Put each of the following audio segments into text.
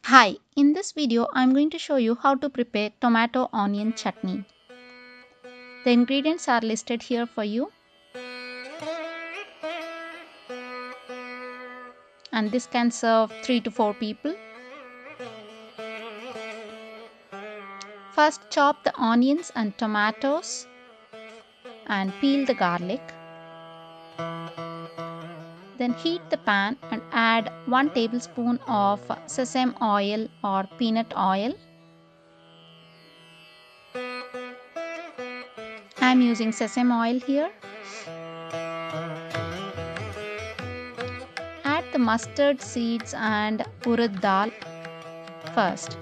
Hi, in this video I'm going to show you how to prepare tomato onion chutney. The ingredients are listed here for you, and this can serve 3 to 4 people. First, chop the onions and tomatoes and peel the garlic. Then heat the pan and add 1 tablespoon of sesame oil or peanut oil. I am using sesame oil here. Add the mustard seeds and urad dal first.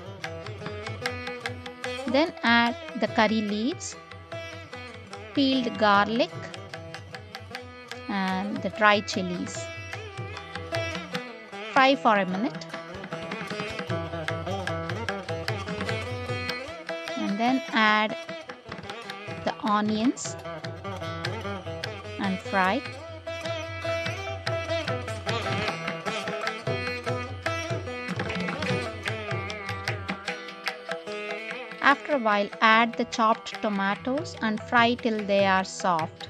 Then add the curry leaves, peeled garlic and the dry chilies. Fry for a minute. And then add the onions and fry. After a while, add the chopped tomatoes and fry till they are soft.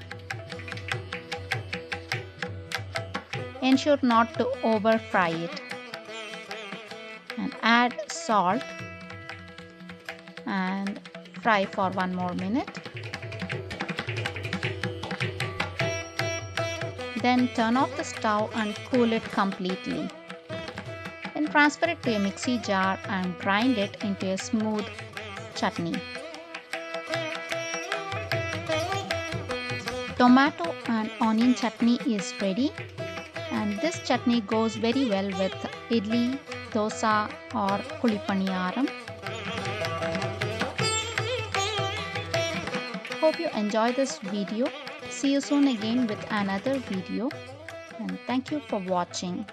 Ensure not to over fry it. And add salt and fry for 1 more minute. Then turn off the stove and cool it completely. Then transfer it to a mixie jar and grind it into a smooth chutney. Tomato and onion chutney is ready, and this chutney goes very well with idli, dosa or kulipaniyaram. Hope you enjoy this video. See you soon again with another video, and thank you for watching.